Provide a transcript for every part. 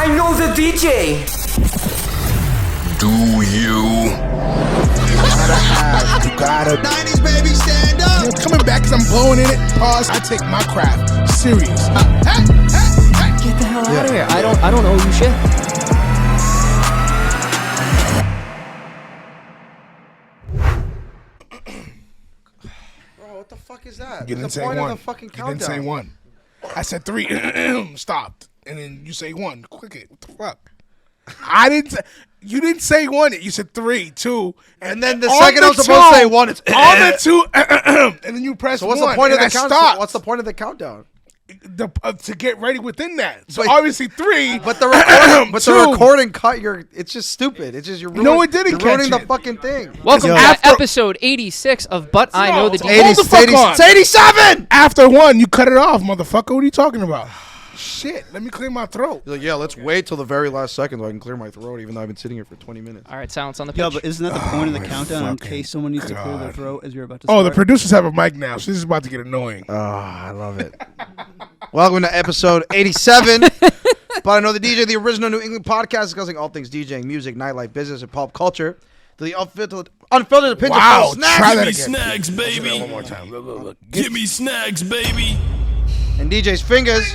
I know the DJ. Do you? You gotta 90s baby, stand up. You're coming back because I'm blowing in it. Pause. I take my craft serious. Get the hell out of here. I don't owe you shit. Bro, what the fuck is that? You didn't What's the say point one. of the fucking You didn't say countdown? one. I said 3. Stopped. And then you say 1. Quick it. What the fuck? I didn't say. You didn't say 1. You said 3, 2. And then the second I'm supposed to say 1. It's on the 2. And then you press 1. So what's the point of the countdown? What's the Stopped. point of the countdown? To get ready within that. So But- obviously 3. But the recording, Two. recording cut your. It's just stupid. It's just you're ruining, No, it didn't you're catch ruining the it. fucking thing. Welcome to After- episode 86 of But I Know the No, DJ. hold the fuck on. It's 87. After 1, you cut it off, motherfucker. What are you talking about? Shit. Let me clear my throat. He's like, yeah, let's wait till the very last second so I can clear my throat, even though I've been sitting here for 20 minutes. All right, silence on the pitch. Yeah, but isn't that the point of the my countdown in fucking case someone needs to clear their God. throat as you're about to Oh, start? the producers have a mic now, so this is about to get annoying. Oh, I love it. Welcome to episode 87. But I know the DJ, the original New England podcast discussing all things DJing, music, nightlife, business, and pop culture. To the unfiltered opinion Wow, of SNAX. try that Gimme again. snacks, Do baby. that one more time. Look. Gimme snacks, baby. And DJ's Fingers,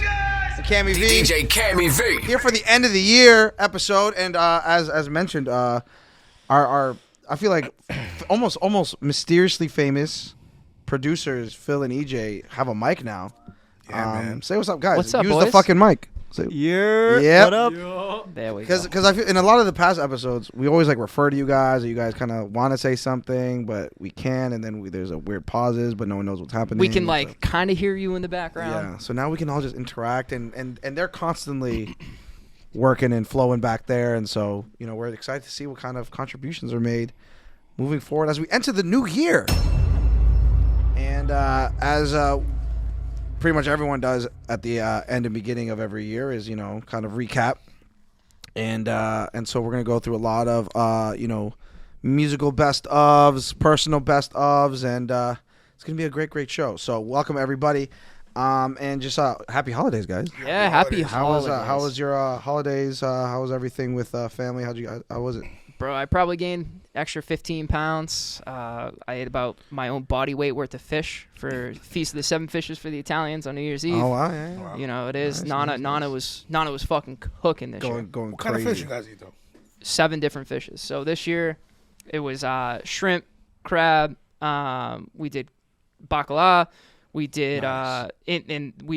the Cammy V. DJ Cammy V. Here for the end of the year episode, and as mentioned, our I feel like almost mysteriously famous producers Phil and EJ have a mic now. Yeah, man. Say what's up, guys. What's up, Use boys? the fucking mic. Yeah. Yep. What up? There we go. Because I feel in a lot of the past episodes, we always like refer to you guys, or you guys kind of want to say something, but we can, and then there's a weird pauses, but no one knows what's happening. We can So- like kind of hear you in the background. yeah. So now we can all just interact, and they're constantly working and flowing back there, and so we're excited to see what kind of contributions are made moving forward as we enter the new year. And as pretty much everyone does at the end and beginning of every year is kind of recap, and so we're gonna go through a lot of musical best ofs, personal best ofs, and it's gonna be a great show. So welcome everybody, and just happy holidays, guys. Yeah, happy How was holidays. your holidays? How was everything with family? How was it? Bro, I probably gained extra 15 pounds. I ate about my own body weight worth of fish for Feast of the Seven Fishes for the Italians on New Year's Eve. Oh wow, yeah. You know, it is. Nice, Nana was fucking cooking this year. Going What crazy. kind of fish you guys eat, though? 7 different fishes. So this year, it was shrimp, crab. We did bacala. We did Nice.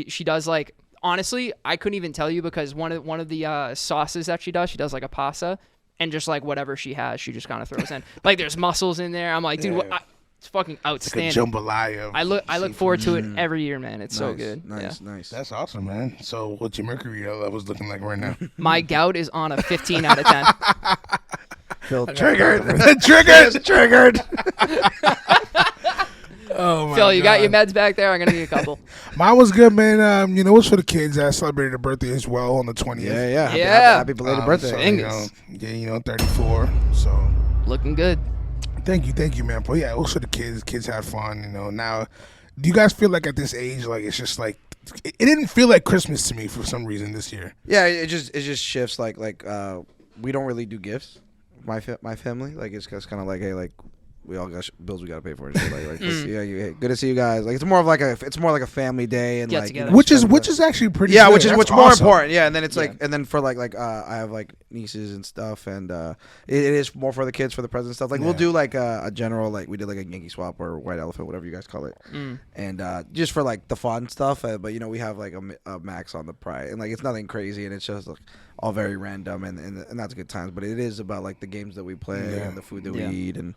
she does like, honestly, I couldn't even tell you because one of the sauces that she does like a pasta, and just like whatever she has, she just kind of throws in. Like there's mussels in there. I'm like, dude, Yeah. it's fucking It's like a outstanding. jambalaya. I look forward to it every year, man. It's so Nice, good. Nice, Yeah. nice. That's awesome, man. So what's your mercury levels looking like right now? My gout is on a 15 out of 10. Phil, Triggered. triggered. Oh my Phil, you got God. your meds back there? I'm gonna need a couple. Mine was good, man. It was for the kids. I celebrated a birthday as well on the 20th. Yeah. Yeah. Happy belated birthday. So, Fingaz. 34. So Looking good. thank you, man. But yeah, it was for the kids. Kids had fun. Now, do you guys feel like at this age, like it's just like it didn't feel like Christmas to me for some reason this year? Yeah, it just shifts. Like we don't really do gifts. My family, like it's just kind of like, hey, like we all got bills we gotta pay for and shit. Like hey, good to see you guys. Like it's more like a family day and Get like together. Which is actually pretty. yeah, good. which is That's more awesome. important. Yeah, and then it's like, Yeah. and then for like I have like nieces and stuff, and it is more for the kids for the present stuff. Like we'll Yeah. do like a general, like we did like a Yankee swap or white elephant, whatever you guys call it, and just for like the fun stuff. But we have like a max on the price, and like it's nothing crazy, and it's just like all very random, and that's good times. But it is about like the games that we play Yeah. and the food that Yeah. we eat, and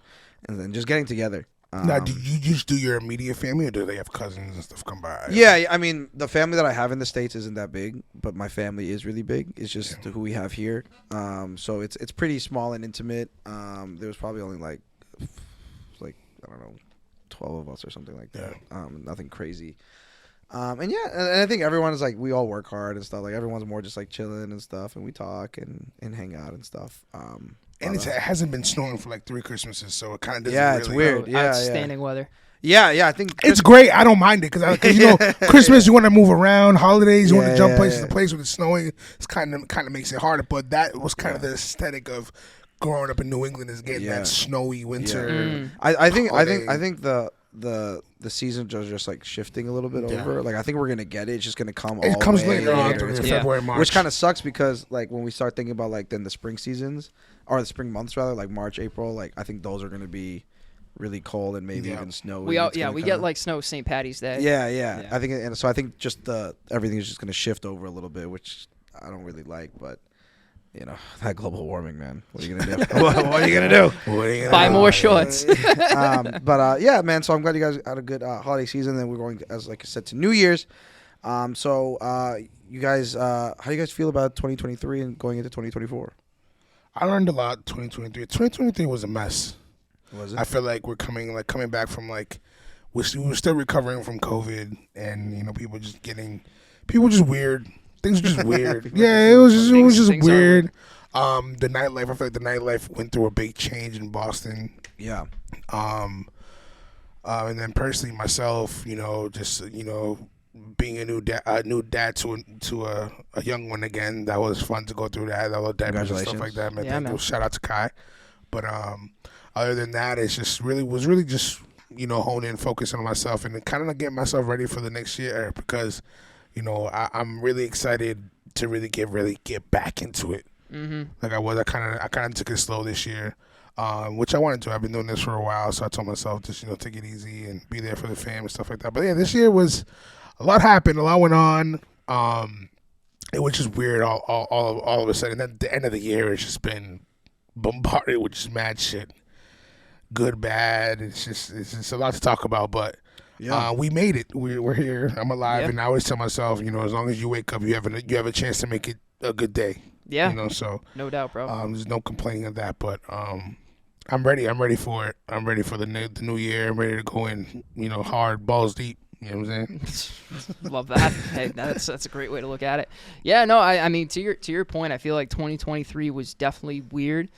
then just getting together. Now, do you just do your immediate family, or do they have cousins and stuff come by? Yeah, I mean, the family that I have in the States isn't that big, but my family is really big. It's just who we have here. So it's pretty small and intimate. There was probably only like I don't know, 12 of us or something like that. Nothing crazy. And yeah, and I think everyone is like, we all work hard and stuff. Like everyone's more just like chilling and stuff, and we talk and hang out and stuff. And it hasn't been snowing for like 3 Christmases, so it kind of doesn't. Yeah, really, it's weird. Yeah, Outstanding weather. Yeah, I think It's great. I don't mind it because you know Christmas you want to move around, holidays you want to jump places to place when it's snowing. It's kind of makes it harder. But that was kind of the aesthetic of growing up in New England is getting that snowy winter. I think the seasons are just like shifting a little bit over. Like I think we're gonna get it. It's just gonna come. It comes later on It's through gonna- February, March, which kind of sucks because like when we start thinking about like then the spring seasons or the spring months rather, like March, April, like I think those are gonna be really cold and maybe even snowy. We get like snow St. Patty's Day. Yeah. I think and so I think just everything is just gonna shift over a little bit, which I don't really like, but. You know, that global warming, man. What are you going to do? What are you going to do? Buy more shorts. Yeah, man. So I'm glad you guys had a good holiday season. Then we're going, as like I said, to New Year's. You guys, how do you guys feel about 2023 and going into 2024? I learned a lot 2023. 2023 was a mess. Was it? I feel like we're coming back from like we were still recovering from COVID, and you know people just weird. Things are just weird. Yeah, it was just weird. The nightlife. I feel like the nightlife went through a big change in Boston. Yeah. And then personally myself, you know, just you know, being a new dad to a young one again. That was fun to go through that. All the diapers and stuff like that. Man, Yeah, man. Shout out to Kai. But other than that, it's just really just you know hone in, focus on myself, and kind of get myself ready for the next year because. You know, I'm really excited to really get back into it. Mm-hmm. Like I was, I kind of took it slow this year, which I wanted to. I've been doing this for a while, so I told myself just take it easy and be there for the fam and stuff like that. But yeah, this year was a lot happened, a lot went on. It was just weird all of a sudden. And then the end of the year, it's just been bombarded with just mad shit, good, bad. It's just a lot to talk about, but. Yeah. We made it. We're here. I'm alive, and I always tell myself, you know, as long as you wake up, you have a chance to make it a good day. Yeah. You know, so no doubt, bro. There's no complaining of that, but I'm ready. I'm ready for it. I'm ready for the new year. I'm ready to go in, you know, hard, balls deep. You know what I'm saying? Love that. Hey, that's a great way to look at it. Yeah, no, I mean to your point, I feel like 2023 was definitely weird,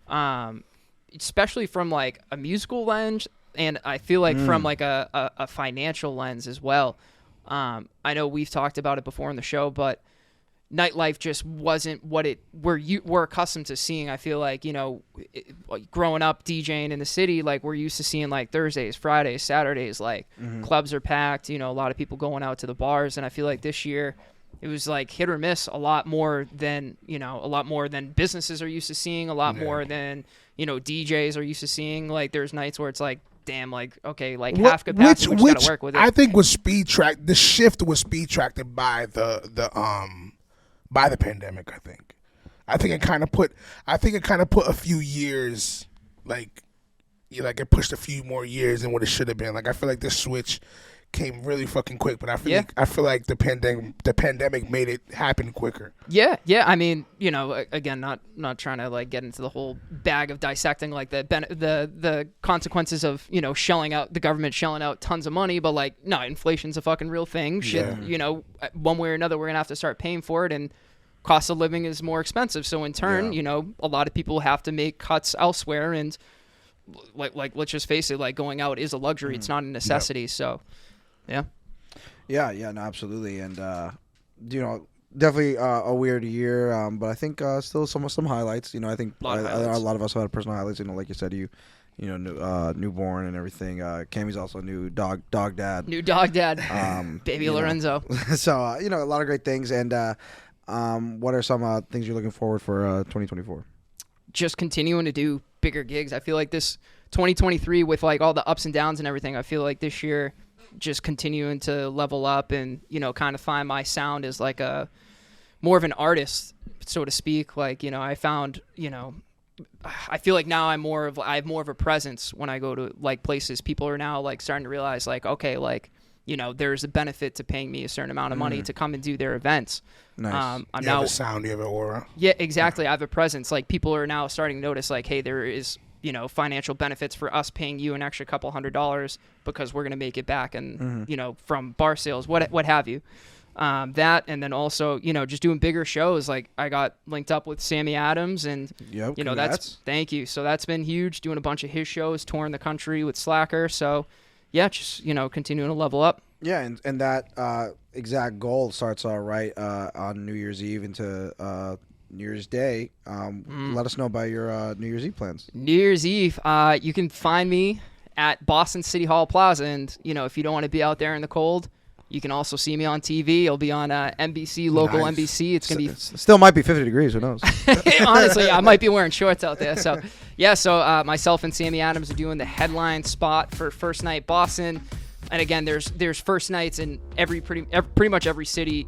especially from like a musical lens. And I feel like from like a financial lens as well. I know we've talked about it before in the show, but nightlife just wasn't what we're accustomed to seeing. I feel like, you know, growing up DJing in the city, like we're used to seeing like Thursdays, Fridays, Saturdays, like clubs are packed, you know, a lot of people going out to the bars. And I feel like this year it was like hit or miss a lot more than businesses are used to seeing, a lot more than, you know, DJs are used to seeing. Like there's nights where it's like, damn, like, okay, like half capacity, we just gotta work with it. I think was the shift was speed tracked by the pandemic. I think it kind of put a few years, like it pushed a few more years than what it should have been. Like I feel like this switch came really fucking quick, but I feel like the pandemic made it happen quicker. Yeah. I mean, you know, again, not trying to like get into the whole bag of dissecting like the consequences of, you know, the government shelling out tons of money, but like no, inflation's a fucking real thing. Shit, you know, one way or another, we're gonna have to start paying for it, and cost of living is more expensive. So in turn, you know, a lot of people have to make cuts elsewhere, and like let's just face it, like going out is a luxury. It's not a necessity. So. Yeah, no, absolutely, and you know, definitely a weird year, but I think still some highlights. You know, I think a lot of us had personal highlights. You know, like you said, newborn and everything. Cammy's also new dog dad. New dog dad. Baby Lorenzo. So you know, a lot of great things. And what are some things you're looking forward for 2024? Just continuing to do bigger gigs. I feel like this 2023 with like all the ups and downs and everything. I feel like this year. Just continuing to level up and, you know, kind of find my sound as like a more of an artist, so to speak. Like, you know, I found, you know, I feel like now I have more of a presence when I go to like places. People are now like starting to realize like, okay, like, you know, there's a benefit to paying me a certain amount of money to come and do their events. Nice. You have a sound, you have an aura. Yeah, exactly. I have a presence. Like people are now starting to notice like, hey, there is, you know, financial benefits for us paying you an extra couple $100 because we're going to make it back and, you know, from bar sales, what have you. That, and then also, just doing bigger shows. Like I got linked up with Sammy Adams, and Yep, that's thank you. So that's been huge. Doing a bunch of his shows, touring the country with Slacker. So yeah, just continuing to level up. Yeah, and that exact goal starts right on New Year's Eve into New Year's Day. Let us know about your New Year's Eve plans. New Year's Eve, you can find me at Boston City Hall Plaza, and if you don't want to be out there in the cold, you can also see me on TV. I'll be on NBC, local Nice. NBC. It's gonna be Still might be 50 degrees. Who knows? honestly, I might be wearing shorts out there. So yeah, myself and Sammy Adams are doing the headline spot for first night Boston, and again, there's first nights in pretty much every city.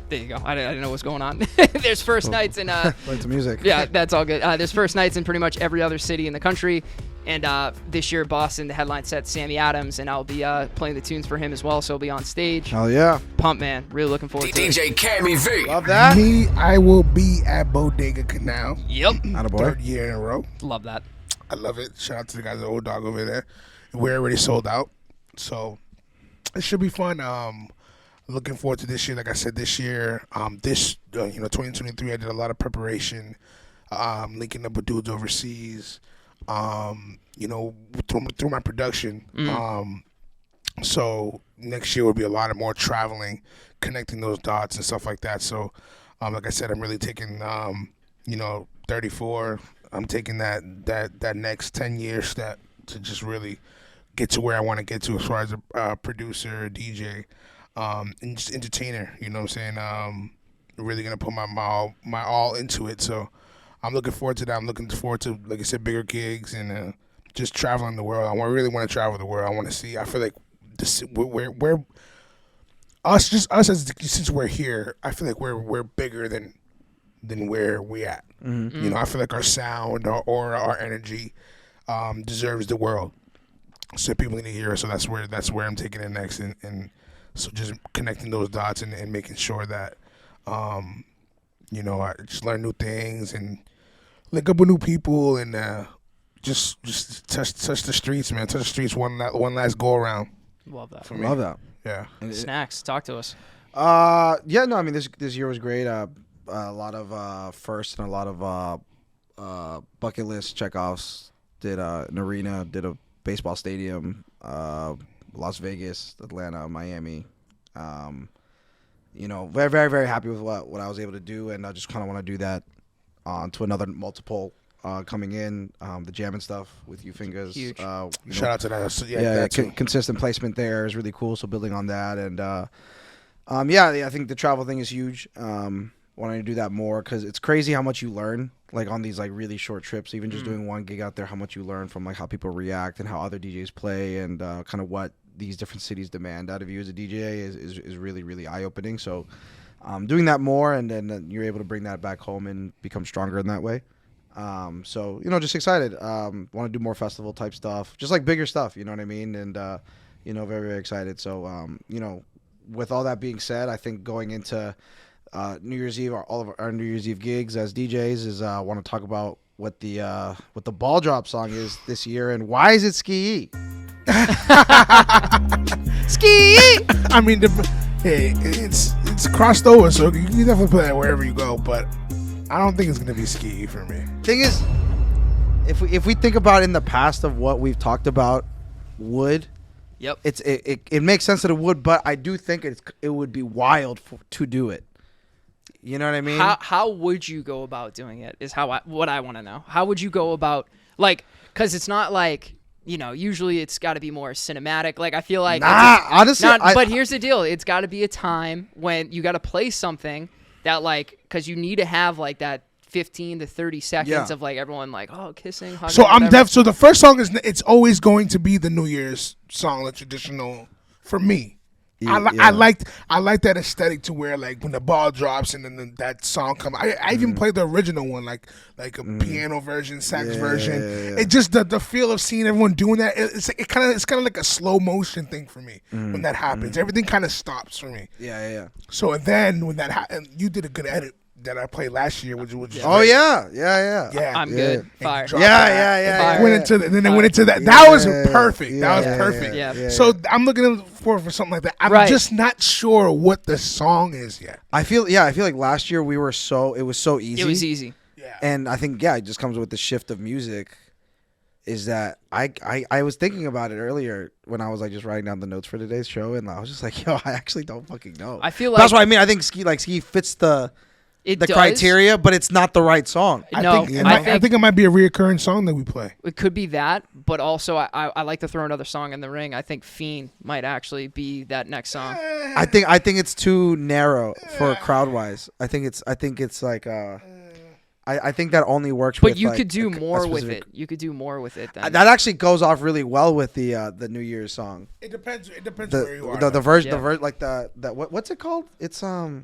There you go. I didn't know what's going on. There's first nights in Play some music. yeah, that's all good. There's first nights in pretty much every other city in the country. And this year, Boston, the headline set Sammy Adams, and I'll be playing the tunes for him as well. So I'll be on stage. Hell yeah. Pump, man. Really looking forward to it. DJ Cammy V. Love that. Me, I will be at Bodega Canal. Yep. Attaboy. Third year in a row. Love that. I love it. Shout out to the guys at Old Dog over there. We're already sold out, so it should be fun. Looking forward to this year. Like I said, this year, 2023, I did a lot of preparation, linking up with dudes overseas, through my production. So next year will be a lot of more traveling, connecting those dots and stuff like that. So, like I said, I'm really taking, 34. I'm taking that next 10-year step to just really get to where I want to get to as far as a producer, DJ. And just entertainer, you know what I'm saying? Really gonna put my all into it. So I'm looking forward to that. I'm looking forward to, like I said, bigger gigs and just traveling the world. I really want to travel the world. I want to see. I feel like we're since we're here. I feel like we're bigger than where we at. Mm-hmm. I feel like our sound, our aura, our energy deserves the world. So people need to hear us. So that's where I'm taking it next. And so just connecting those dots and making sure that, I just learn new things and link up with new people and just touch the streets, man. Touch the streets one last go around. Love that. For me. Love that. Yeah. Snacks, talk to us. Yeah, no, I mean, this year was great. A lot of firsts and a lot of bucket list checkoffs. Did an arena, did a baseball stadium, Las Vegas, Atlanta, Miami. Very, very, very happy with what I was able to do, and I just kind of want to do that to another multiple coming in. The jamming stuff with you FINGAZ. Huge. Shout out to that. So, that too. Consistent placement there is really cool. So building on that, and I think the travel thing is huge. Wanting to do that more because it's crazy how much you learn, like on these like really short trips. Even just doing one gig out there, how much you learn from like how people react and how other DJs play, and kind of what these different cities demand out of you as a DJ is really, really eye opening. So doing that more, and then you're able to bring that back home and become stronger in that way. So just excited. Want to do more festival type stuff, just like bigger stuff. You know what I mean? And very, very excited. So with all that being said, I think going into New Year's Eve, all of our New Year's Eve gigs as DJs is want to talk about what the ball drop song is this year and why is it ski? Ski! I mean, it's crossed over, so you can definitely play that wherever you go. But I don't think it's gonna be ski for me. Thing is, if we think about in the past of what we've talked about, would. Yep. It makes sense that it would, but I do think it would be wild to do it. You know what I mean? How would you go about doing it is what I want to know. How would you go about, like, because it's not like, usually it's got to be more cinematic. Like, I feel like. Honestly. But here's the deal. It's got to be a time when you got to play something that, like, because you need to have, like, that 15 to 30 seconds of, like, everyone, like, oh, kissing, hugging. So so the first song it's always going to be the New Year's song, the traditional, for me. I like that aesthetic to where, like, when the ball drops and then that song comes. I even played the original one, like a piano version, sax version. Yeah. It just the feel of seeing everyone doing that. It's kind of like a slow motion thing for me when that happens. Everything kind of stops for me. Yeah. So then when that happened, you did a good edit that I played last year, which was Oh yeah. I'm Yeah. good. And Fire. dropped Yeah, that. yeah, And yeah, they went yeah. into and then they went into that. That was perfect. Yeah, That was yeah, perfect. yeah. So I'm looking for something like that. I'm Right. just not sure what the song is yet. I feel like last year it was so easy. It was easy. Yeah. And I think it just comes with the shift of music. Is that I was thinking about it earlier when I was like just writing down the notes for today's show, and I was just like, yo, I actually don't fucking know. I feel like That's what I mean. I think Ski fits the it does. criteria, but it's not the right song. No, I think it might be a reoccurring song that we play. it could be that, but also I like to throw another song in the ring. I think Fiend might actually be that next song. I think it's too narrow for crowd wise. I think it's like I think that only works. But with, you like, could do a more with specific- it. You could do more with it. Than That actually goes off really well with the New Year's song. It depends where you are. The version, Yeah. like the what's it called? It's fuck.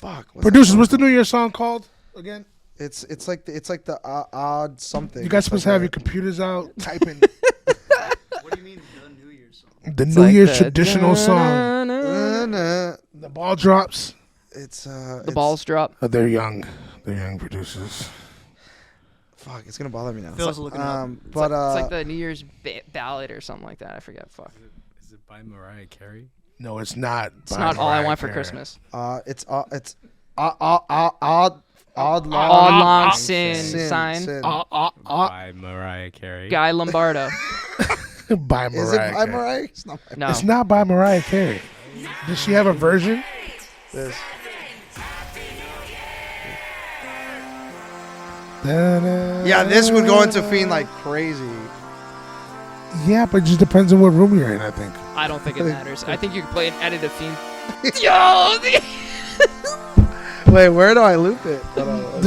What's Producers, that what's the called? New Year song called again? It's like the odd something. You guys It's supposed like to have a- your computers out typing What do you mean the New Year's song? the It's New like Year's the traditional song. Nah. The ball drops. It's The balls drop. They're young. They're young producers. Fuck, it's gonna bother me now. Phil's looking up. But It's like the New Year's ballad or something like that. I forget. Fuck. Is it by Mariah Carey? No, it's not. It's not all I want for Christmas. it's odd Odd long sin sign. By Mariah Carey. Guy Lombardo. by Mariah. Is it by Carey. Mariah? It's not by No. It's not by Mariah Carey. Does she have a version? this. Yeah, this would go into Fiend like crazy. Yeah, but it just depends on what room you're in, I think. I don't think it matters. I think you can play an edit of Fiend. Yo! Wait, where do I loop it? Hold on.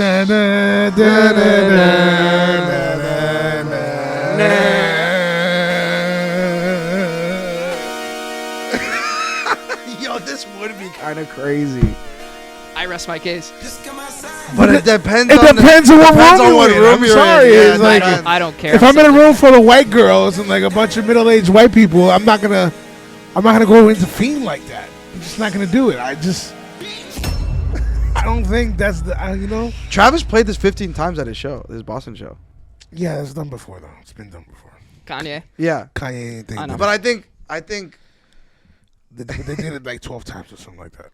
Yo, this would be kind of crazy. I rest my case. But it depends. It depends on what depends room on what you're in. room I'm you're sorry. in. Yeah, It's like, I don't care. if I'm in a room full of white girls and like a bunch of middle-aged white people, I'm not gonna go into Fiend like that. I'm just not gonna do it. I don't think that's the Travis played this 15 times at his show, his Boston show. Yeah, it's done before though. It's been done before. Kanye. Yeah, Kanye ain't think I know. but I think they did it like 12 times or something like that.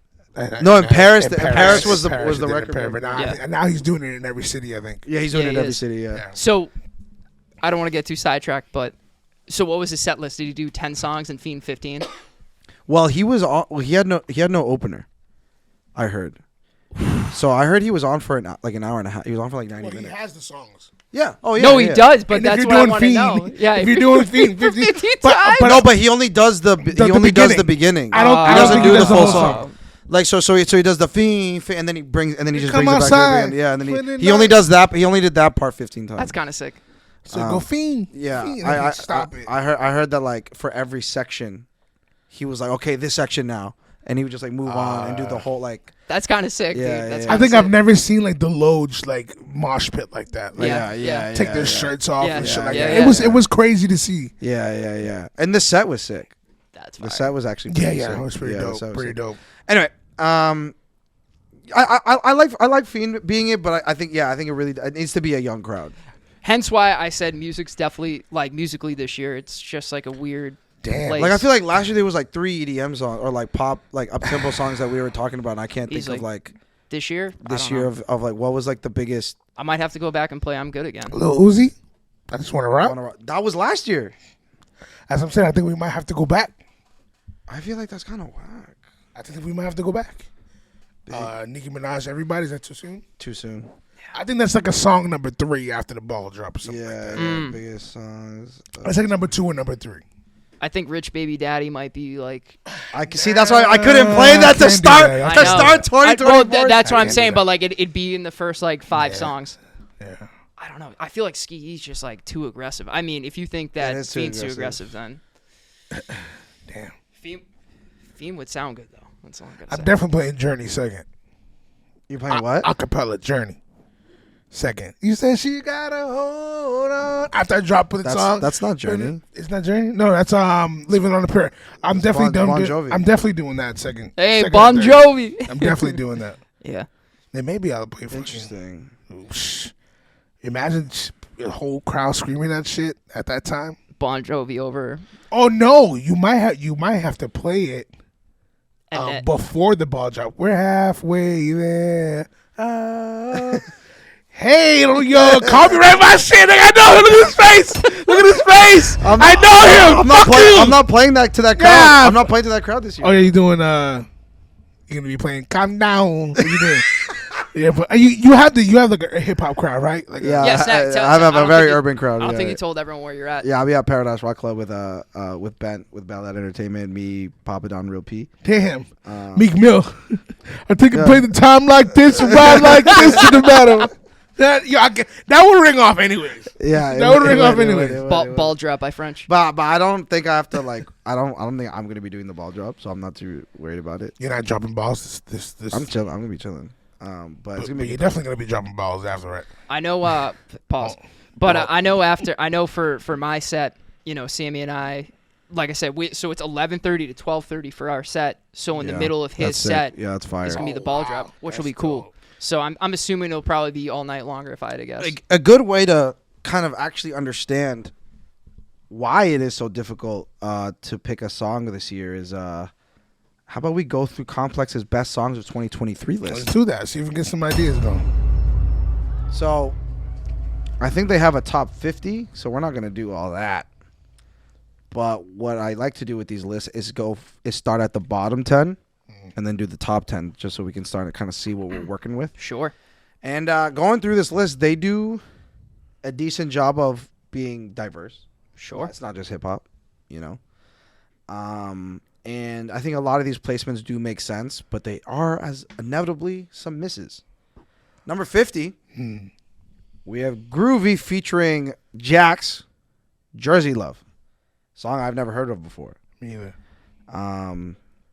No, in Paris was the they did it in record. Paris, but now, Yeah. now he's doing it in every city, I think. Yeah, he's doing Yeah, it he in every is. city. Yeah. Yeah. So, I don't want to get too sidetracked, but so what was his set list? Did he do 10 songs and Fiend 15? Well, he was on. Well, he had no opener. I heard. So I heard he was on for an hour and a half. He was on for like 90 Well, he minutes. has the songs. Yeah. Oh yeah. No, yeah. he does, but And if that's you're what I doing want to Fiend, know. Yeah, if you're doing Fiend 15 times? But he only does the The does beginning. the beginning. I don't. He I don't doesn't think do he the does full whole song. Like so he does the Fiend, and then he just Come brings it back to the outside. end. Yeah, and then When he only it does that. He only did that part 15 times. That's kind of sick. So go Fiend. Yeah, Fiend, and I stop it. I heard that like for every section, he was like, okay, this section now, and he would just like move on and do the whole like. That's kind of sick, Yeah, dude. That's yeah. I kinda think I've sick. never seen like the Loge like mosh pit like that. Like, Yeah. take their shirts off Yeah, and shit yeah, like yeah, that. yeah. It was crazy to see. Yeah. And the set was sick. That's The fire. set was actually Yeah, pretty yeah, sick. it was pretty Yeah, the dope. set was Pretty sick. dope. Anyway, I like Fiend being it, but I think it needs to be a young crowd. Hence why I said music's definitely, like, musically this year, it's just like a weird Damn. place. Like I feel like last year there was like 3 EDM songs or like pop like up tempo songs that we were talking about. And I can't think Easily. of like this year? I this don't year know. of like what was like the biggest. I might have to go back and play I'm Good again. Lil Uzi. I just want to rap. That was last year. As I'm saying, I think we might have to go back. I feel like that's kind of whack. I think we might have to go back. Nicki Minaj, everybody. Is that too soon? Too soon. I think that's like a song number 3 after the ball drop or something like that. Biggest songs. That's like number 2 and number 3. I think Rich Baby Daddy might be like. I can see that's why I couldn't play that to can't do start that. I to know. start 2024. That's what I'm can't do saying, that. but like it'd be in the first like 5 Yeah. songs. Yeah. I don't know. I feel like Ski E's just like too aggressive. I mean, if you think that is too Fiend's too aggressive. aggressive, then Damn. Fiend would sound good though. That's all I'm gonna I'm say. definitely playing Journey second. You playing what? Acapella Journey. Second. You said she gotta hold on. After I drop the song. That's not Journey. It's not Journey? No, that's Living on a Prayer. I'm definitely Bon done. Jovi. I'm definitely doing that second. Hey, second Bon and third. Jovi. I'm definitely doing that. Yeah. They may be able to play fucking. Interesting. Imagine the whole crowd screaming that shit at that time. Bon Jovi over. Oh no, you might have to play it And before the ball drop. We're halfway there. Hey, yo, copyright my shit. I know him. Look at his face. Look at his face. I know him. I'm not playing that to that crowd. Yeah. I'm not playing to that crowd this year. Oh, yeah, you doing? You're gonna be playing "Calm Down." What you doing? Yeah, but you have like a hip hop crowd, right? Like, Yeah, Yes, I tell- have I a don't very think urban crowd. I don't yeah. think you told everyone where you're at. Yeah, I'll be at Paradise Rock Club with Bent, with Ballad Entertainment, me, Papa Don, Real P. damn, Meek Mill. I think Yeah. I play the time like this, ride like this to the battle. That would ring off anyways. Yeah, That would ring off anyways. Ball drop by French. But I don't think I have to I don't think I'm gonna be doing the ball drop, so I'm not too worried about it. You're not dropping balls. This. I'm chilling. I'm gonna be chilling. But it's gonna be You're definitely gonna be dropping balls after it. I know. Pause. But I know for my set, Sammy and I, like I said, so it's 11:30 to 12:30 for our set. So in the middle of his that's set, sick. Yeah, that's fire. it's gonna be the ball drop, which will be cool. So I'm assuming it'll probably be all night longer if I had to guess. A good way to kind of actually understand why it is so difficult to pick a song this year is how about we go through Complex's best songs of 2023 Let's list. do that. See if we can get some ideas going. So I think they have a top 50, so we're not going to do all that. But what I like to do with these lists is start at the bottom 10 and then do the top 10 just so we can start to kind of see what we're working with. Sure. And going through this list, they do a decent job of being diverse. Sure. It's not just hip hop, And I think a lot of these placements do make sense, but they are as inevitably some misses. Number 50, we have Groovy featuring Jax, Jersey Love. Song I've never heard of before. Me either.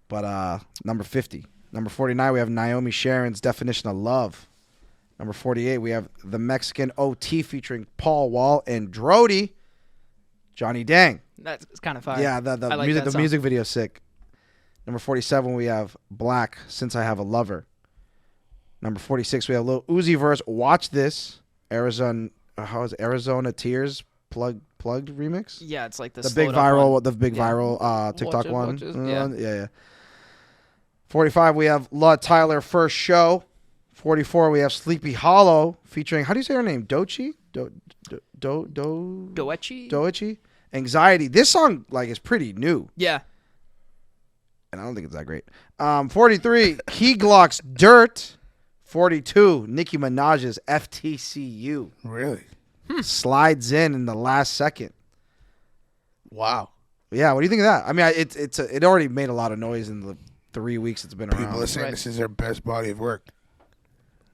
But number 50. Number 49, we have Naomi Sharon's Definition of Love. Number 48, we have the Mexican OT featuring Paul Wall and Drody, Johnny Dang. That's kind of fire. Yeah, I the like music that song. music video is sick. Number 47, we have Black, Since I Have a Lover. Number 46, we have Lil Uzi Verse, Watch This, Arizona Tears plugged remix. Yeah, it's like The this big viral TikTok Watch it, one. watch it, yeah. 45, we have La Tyler First Show. 44, we have Sleepy Hollow featuring, how do you say her name? Doechii? Doechii? Doechii? Anxiety. This song is pretty new. Yeah. And I don't think it's that great. 43, Key Glock's Dirt. 42, Nicki Minaj's FTCU. Really? Slides in the last second. Wow. Yeah, what do you think of that? I mean, it already made a lot of noise in the 3 weeks it's been around. People are saying this is their best body of work.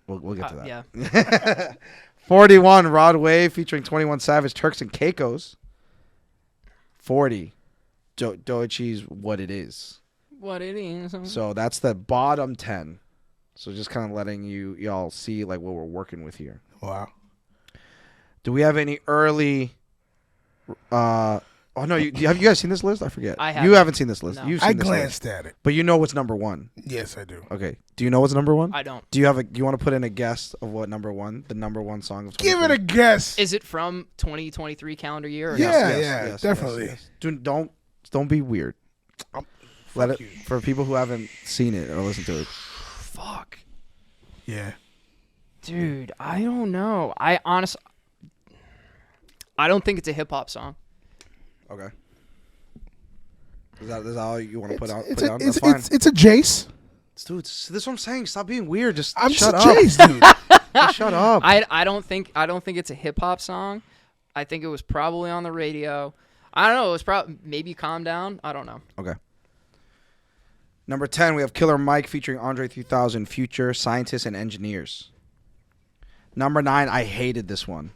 We'll get to that. Yeah. 41, Rod Wave featuring 21 Savage, Turks and Caicos. 40, Doechi's What It Is. What it is. So that's the bottom 10. So just kind of letting y'all see what we're working with here. Wow. Do we have any early? Oh no! Have you guys seen this list? I forget. I haven't. You haven't seen this list. No. You've seen I this glanced list. at it. But you know what's number one. Yes, I do. Okay. Do you know what's number one? I don't. Do you want to put in a guess of what number one? The number one song of. Give it a guess. Is it from 2023 calendar year? Or Yeah. Yes, Definitely. yes. Don't be weird. Let it for people who haven't seen it or listened to it. Fuck. Yeah. Dude, I don't know. I don't think it's a hip hop song. Okay. Is that all you want to put out? It's a Jace. Dude, this is what I'm saying. Stop being weird. Just I'm shut just up. Jace, dude. Just shut up. I don't think it's a hip hop song. I think it was probably on the radio. I don't know. It was probably maybe Calm Down. I don't know. Okay. Number 10, we have Killer Mike featuring Andre 3000, Future, Scientists, and Engineers. Number 9, I hated this one.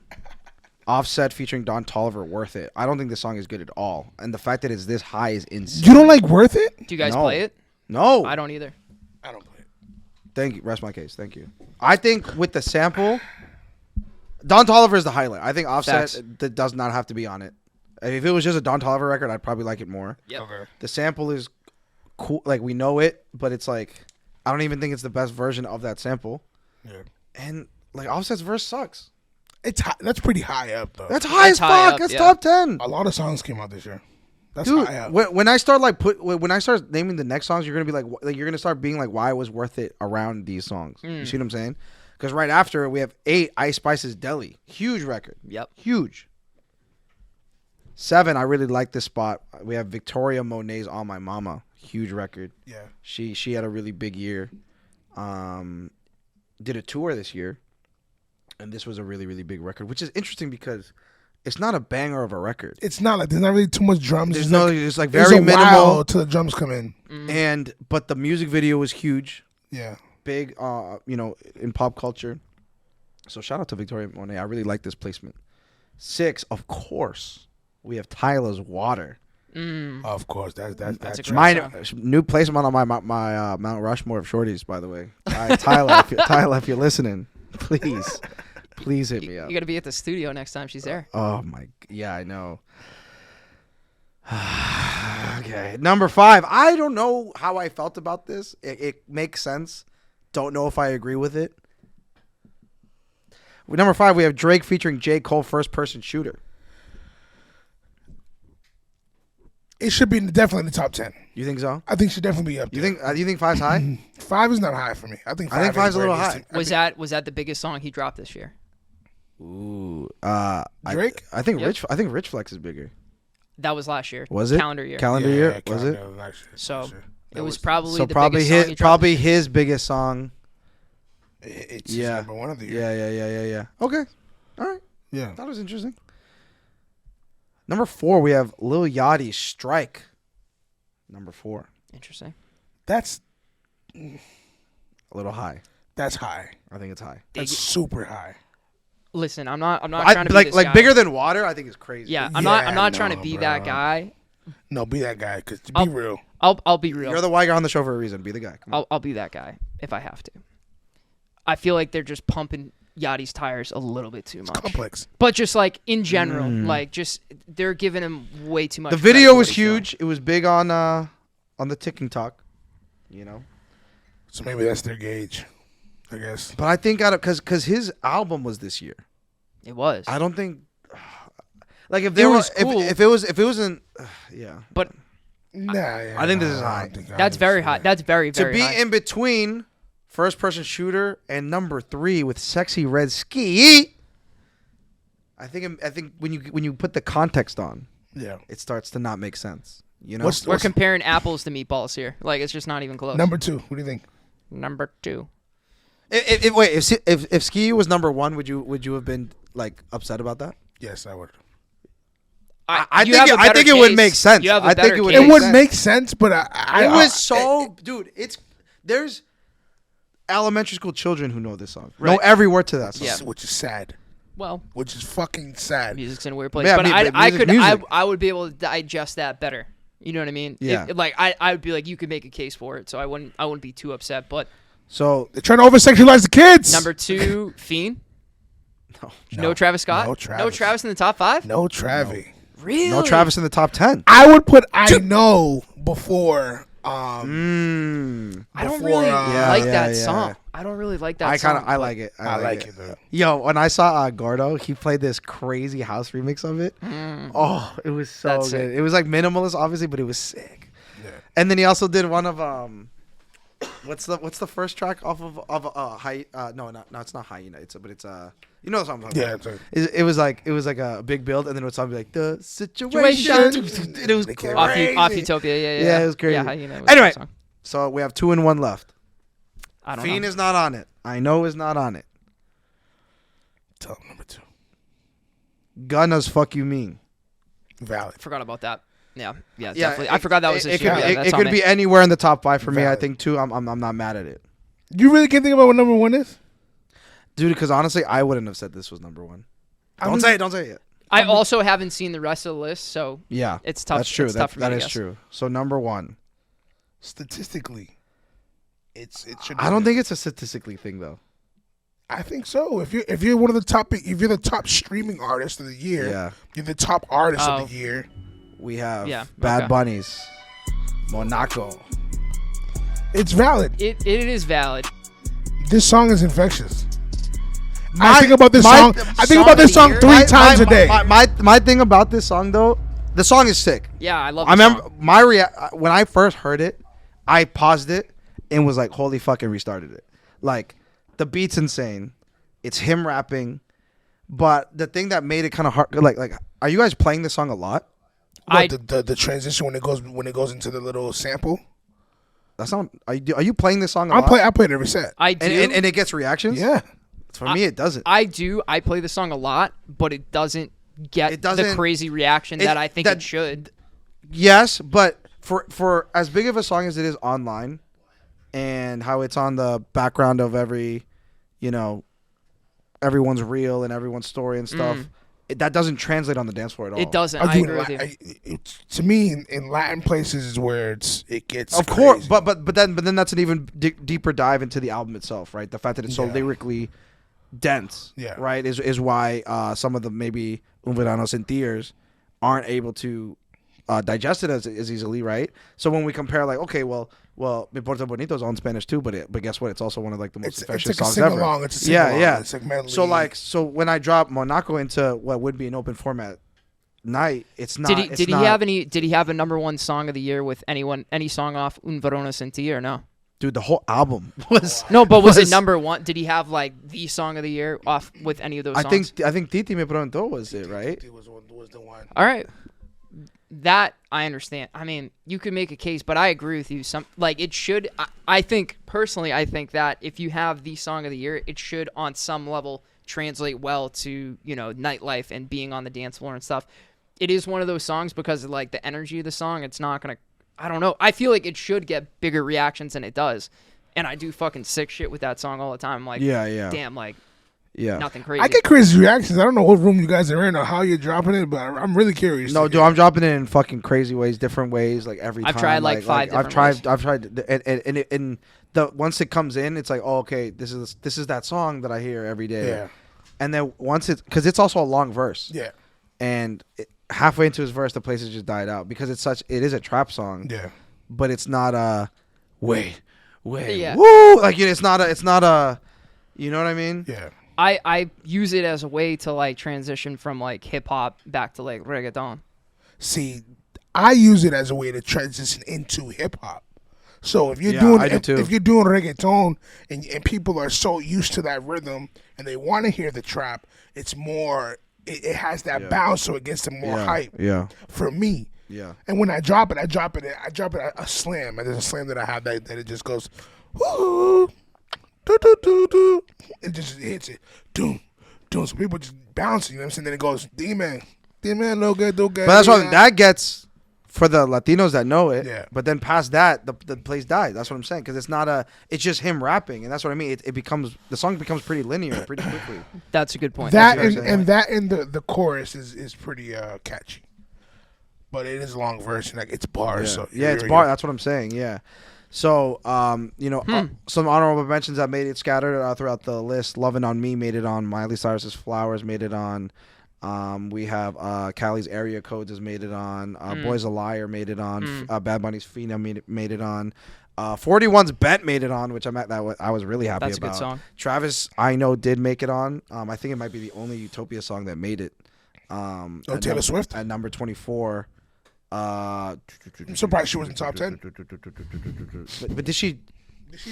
Offset featuring Don Toliver, Worth It. I don't think this song is good at all. And the fact that it's this high is insane. You don't like Worth It? Do you guys No. play it? No. I don't either. I don't play it. Thank you. Rest my case. Thank you. I think with the sample, Don Toliver is the highlight. I think Offset that does not have to be on it. If it was just a Don Toliver record, I'd probably like it more. Yep. Okay. The sample is cool. We know it, but it's I don't even think it's the best version of that sample. Yeah. And like Offset's verse sucks. It's high. That's pretty high up though. That's high as high fuck. up, That's yeah. top 10. A lot of songs came out this year. That's Dude, high up. when I start when I start naming the next songs, you're gonna be like you're gonna start being like, why it was worth it around these songs. You see what I'm saying? Because right after we have 8 Ice Spice's Deli, huge record. Yep. Huge. 7, I really like this spot. We have Victoria Monet's On My Mama, huge record. Yeah. She had a really big year. Did a tour this year, and this was a really, really big record, which is interesting because it's not a banger of a record. It's not like there's not really too much drums. It's like there's very a minimal while till the drums come in. but the music video was huge, Yeah. big, in pop culture. So shout out to Victoria Monet. I really like this placement. 6, of course, we have Tyler's Water. Of course, that's a great My song. new placement on my Mount Rushmore of shorties, by the way. Tyler, if you're listening, please hit me up. You got to be at the studio next time she's there. Oh yeah, I know. Okay, number 5. I don't know how I felt about this. It makes sense. Don't know if I agree with it. Number 5, we have Drake featuring J. Cole, First Person Shooter. It should be definitely in the top 10. You think so? I think it should definitely be up there. You think 5's high? 5 is not high for me. I think 5 5's is a little where it high. needs to- Was that the biggest song he dropped this year? Ooh, Drake? I think Yep. Rich Flex is bigger. That was last year. Was it Calendar year. Calendar Yeah, year? yeah, Was it? calendar, last year, So, last year. it was probably So the probably biggest song he his dropped this year. his biggest song. It's Yeah. number 1 of the year. Yeah. Okay, all right. Yeah. That was interesting. Number 4, we have Lil Yachty's Strike. Number 4, Interesting. That's a little high. that's high. I think it's high. That's super high. Listen, I'm not trying to be this like guy. bigger than Water. I think is crazy. Yeah, I'm Yeah, not trying to no, be bro. that guy. No, be that guy. Cause to I'll- be real, I'll be real. You're the why you're on the show for a reason. Be the guy. Come on. I'll be that guy if I have to. I feel like they're just pumping Yachty's tires a little bit too much. complex. But just like in general, like just they're giving him way too much. The credit video for what was he's doing. huge. It was big on the ticking talk. You know. So maybe that's their gauge, I guess. But I think because his album was this year. It was. I don't think. Like if there was was cool. if it wasn't yeah. But Nah, yeah, I think this nah, is I high. don't think- I that's don't very see high. that. That's very To very be high. in between First Person Shooter and number 3 with Sexy Red Ski. I think when you put the context on, Yeah. it starts to not make sense. You know. We're comparing apples to meatballs here. Like it's just not even close. Number 2? What do you think? Number 2. If Ski was number 1, would you have been like upset about that? Yes, I would. I you have a think better it would case. make sense. You have a I think better it would case. It make would sense. make sense, but It was so, dude. There's elementary school children who know this song, know Right. every word to that song. Yeah. which is sad. Well, Which is fucking sad. music's in a weird place, Yeah, but but I music's could music. I would be able to digest that better. You know what I mean? Yeah. Like I would be like you could make a case for it, so I wouldn't be too upset. But So They're trying to over sexualize the kids. number 2, Fiend. no, No Travis Scott. No Travis. In the top 5. No Travi. Really? no Travis in the top 10. I would put I Know before. I don't before, really like yeah, that yeah. song. I don't really like that song. I like it. I like it though. Yo, when I saw Gordo, he played this crazy house remix of it. Oh, it was so That's good. sick. It was like minimalist, obviously, but it was sick. Yeah. And then he also did one of what's the first track off of High? No, it's not Hyena. It's you know what I'm talking Yeah. about. It's It was like a big build, and then it would sound like the situation. And it was They crazy. can't- Off Utopia. Yeah. Yeah, it was crazy. Yeah, you know, it was a Anyway, good song. So we have 2 and 1 left. I don't Fiend know. is not on it. I Know is not on it. Tell them number 2. Gunna's Fuck You Mean. Valid. Forgot about that. Yeah, Yeah, definitely. I forgot that was this year. Could, Yeah, that's it on could me. be anywhere in the top 5 for me. I Valid. think 2. I'm not mad at it, You really can't think about what number 1 is? dude. Because honestly, I wouldn't have said this was number 1. I'm- Don't say it. Don't say it yet. I also haven't seen the rest of the list, so Yeah, it's tough. That's true. It's tough for me that to is guess. true. So number 1. Statistically, it should. I don't think it's a statistically thing though. I think so. If you're one of the top, if you're the top streaming artist of the year, Yeah. you're the top artist Oh. of the year. We have Yeah, Bad okay. Bunnies, Monaco. It's valid. It is valid. This song is infectious. My- I think about this my- song. I think about this song three times a day. My thing about this song though, the song is sick. Yeah, I love. I the remember song. when I first heard it, I paused it and was like, "Holy fucking!" Restarted it. Like the beat's insane. It's him rapping, but the thing that made it kind of hard, like, are you guys playing this song a lot? The transition when it goes into the little sample. That's not. Are you playing this song a lot? I play it every set. I do. and it gets reactions. Yeah. For me, it doesn't. I do. I play the song a lot, but it doesn't get the crazy reaction that I think it should. Yes, but for as big of a song as it is online, and how it's on the background of every, everyone's reel and everyone's story and stuff, that doesn't translate on the dance floor at all. It doesn't. I agree with you. To me, in Latin places is where it gets. Of course, but then that's an even deeper dive into the album itself, right? The fact that it's so lyrically dense, right, is why some of the maybe Un Verano Sin Tears aren't able to digest it as easily, right? So when we compare, like, okay, well, Me Porta Bonito is on Spanish too, but guess what? It's also one of like the most infectious songs ever. It's a sing-along. Yeah. It's like medley. So when I drop Monaco into what would be an open format night, it's not. Did he have a number one song of the year with any song off Un Verano Sin Ti or no? Dude, the whole album was was it number one? Did he have like the song of the year off with any of those songs? I think Titi Me Preguntó was it, right? Titi was the one. All right. That I understand. I mean, you could make a case, but I agree with you. It should. I think personally, that if you have the song of the year, it should on some level translate well to nightlife and being on the dance floor and stuff. It is one of those songs because of like the energy of the song. It's not gonna. I don't know. I feel like it should get bigger reactions than it does, and I do fucking sick shit with that song all the time. Like, damn, like. Yeah, nothing crazy. I get crazy reactions. I don't know what room you guys are in or how you're dropping it, but I'm really curious. No, dude, I'm dropping it in fucking crazy ways, different ways, like every time. I've tried like 5 different ways. I've tried, and the once it comes in, it's like, oh, okay, this is that song that I hear every day. Yeah. And then once because it's also a long verse. Yeah. And halfway into his verse, the place has just died out because it is a trap song. Yeah. But it's not a wait, yeah. woo, like it's not a, you know what I mean? Yeah. I use it as a way to like transition from like hip hop back to like reggaeton. See, I use it as a way to transition into hip hop. So if you're if you're doing reggaeton and people are so used to that rhythm and they want to hear the trap, it's more it has that bounce, so it gets them more hype. Yeah. For me. Yeah. And when I drop it a slam. And there's a slam that I have that it just goes, woo. It just hits it. Doom. So people just bouncing, you know what I'm saying? Then it goes, D-Man, no good. But that's what that gets for the Latinos that know it. Yeah. But then past that, the place dies. That's what I'm saying. Because it's just him rapping. And that's what I mean. The song becomes pretty linear pretty quickly. That's a good point. That and the chorus is pretty catchy. But it is a long verse. And like, it's bars. Yeah, so it's bars. That's what I'm saying. Yeah. So, some honorable mentions that made it scattered throughout the list. Lovin' on Me made it on. Miley Cyrus's Flowers made it on. We have Cali's Area Codes has made it on. Boy's a Liar made it on. Bad Bunny's Fina made it on. 41's Bet made it on, which I was really happy about. That's a good song. Travis, I know, did make it on. I think it might be the only Utopia song that made it. Taylor Swift? At number 24. I'm surprised she was in top 10. But did she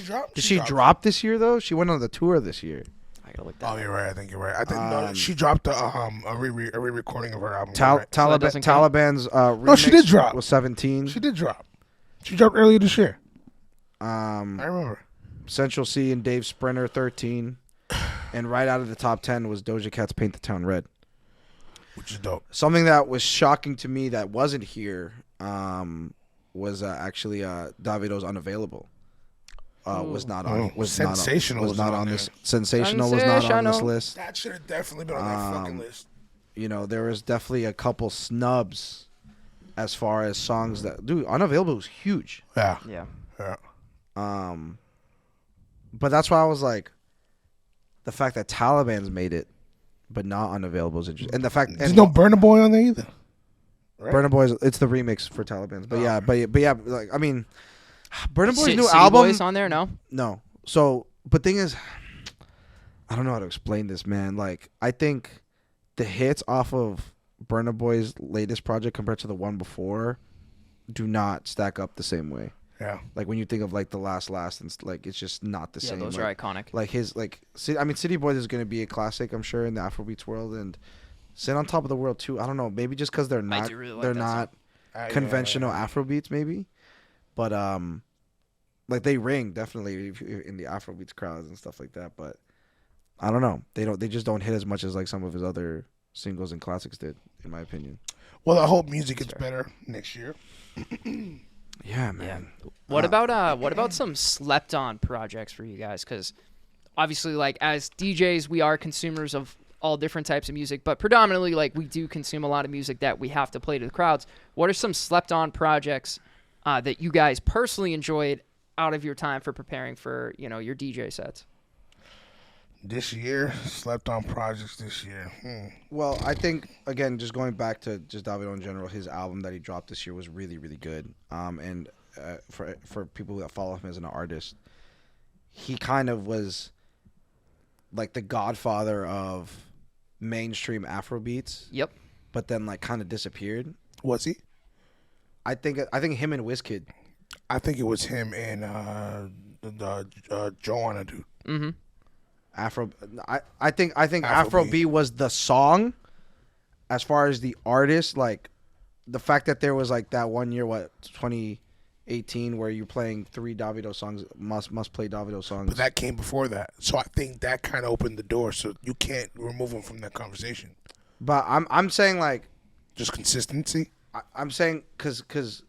drop? Did she drop this year though? She went on the tour this year. I gotta look that. Oh, you're right. I think you're right. I think no, she dropped a re-recording of her album. Taliban's remix she did drop. Was 17. She did drop. She dropped earlier this year. I I remember. Central C and Dave Sprinter 13, and right out of the top 10 was Doja Cat's Paint the Town Red. Which is dope. Something that was shocking to me that wasn't here was actually Davido's Unavailable. Was not on. Was Sensational. Was not on this. Sensational was not on this list. That should have definitely been on that fucking list. There was definitely a couple snubs as far as songs that Unavailable was huge. Yeah. But that's why I was like, the fact that Taliban's made it, but not Unavailable is interesting. And the fact there's no Burna Boy on there either. Right? Burna Boy, it's the remix for Taliban's. But yeah, like I mean, Burna Boy's new album Boy's on there, no? No. So But thing is, I don't know how to explain this, man. Like, I think the hits off of Burna Boy's latest project compared to the one before do not stack up the same way. Yeah. Like when you think of like the last and like it's just not the same. Those like, are iconic. Like his City Boys is gonna be a classic, I'm sure, in the Afrobeats world, and Sit on Top of the World too. I don't know, maybe just because they're not conventional Afrobeats, maybe, but like they ring definitely if you're in the Afrobeats crowds and stuff like that. But I don't know, they just don't hit as much as like some of his other singles and classics did, in my opinion. Well, I hope music gets better next year. Yeah, man. What about some slept on projects for you guys? Because obviously, like as DJs, we are consumers of all different types of music, but predominantly, like we do consume a lot of music that we have to play to the crowds. What are some slept on projects that you guys personally enjoyed out of your time for preparing for your DJ sets? This year, slept on projects this year. Well, I think again, just going back to just Davido in general, his album that he dropped this year was really, really good. And for people that follow him as an artist, he kind of was like the godfather of mainstream Afrobeats. Yep. But then like kind of disappeared. Was he? I think him and Wizkid. I think it was him and the Joanna dude. Mm-hmm. I think Afrobeat was the song. As far as the artist, like the fact that there was like that 1 year, 2018, where you're playing 3 Davido songs, must play Davido songs. But that came before that, so I think that kind of opened the door. So you can't remove him from that conversation. But I'm saying like just consistency. I'm saying because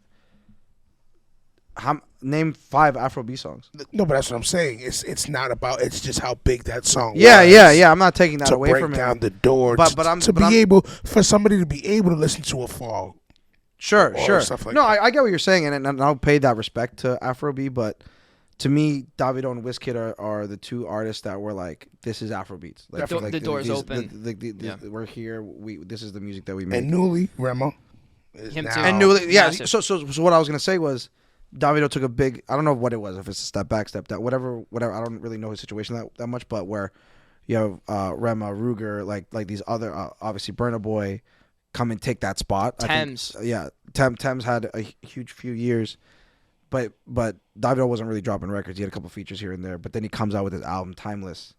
name 5 Afrobeat songs. No, but that's what I'm saying. It's not about. It's just how big that song was. Yeah. I'm not taking that away from him. To break down the door. For somebody to be able to listen to a fall. Sure. Stuff like no, that. I get what you're saying, and I'll pay that respect to Afrobeat. But to me, Davido and Wizkid are the 2 artists that were like, this is Afrobeats. Like, the door's open. We're here. This is the music that we make. And newly, Remo. Him now, too. And newly, yeah. Massive. So what I was gonna say was, Davido took a big, I don't know what it was, if it's a step back, step down, whatever. I don't really know his situation that much, but where you have Rema, Ruger, like these other, obviously Burna Boy, come and take that spot. Thames. Thames had a huge few years, but Davido wasn't really dropping records. He had a couple features here and there, but then he comes out with his album Timeless.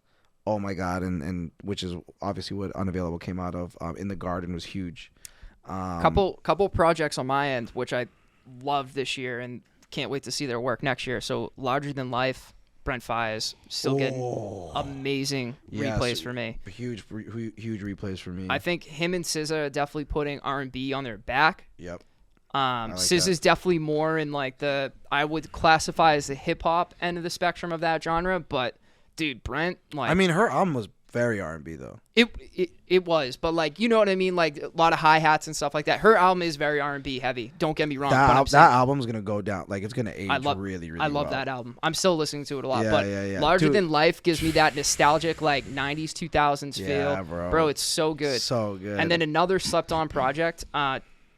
Oh my God, and which is obviously what Unavailable came out of. In the Garden was huge. Couple projects on my end, which I loved this year and can't wait to see their work next year. So Larger Than Life, Brent Faiyaz, still getting amazing replays for me. Huge replays for me. I think him and SZA are definitely putting R&B on their back. Yep. SZA's definitely more in like I would classify as the hip hop end of the spectrum of that genre, but dude, Brent, like, I mean, her album was very R&B though. It was, but like, you know what I mean, like a lot of hi-hats and stuff like that. Her album is very R&B heavy. Don't get me wrong. That album's gonna go down. Like, it's gonna age really, really. I love that album. I'm still listening to it a lot. Yeah, but yeah. Larger Than Life gives me that nostalgic like 90s 2000s feel. Bro, it's so good. So good. And then another slept on project,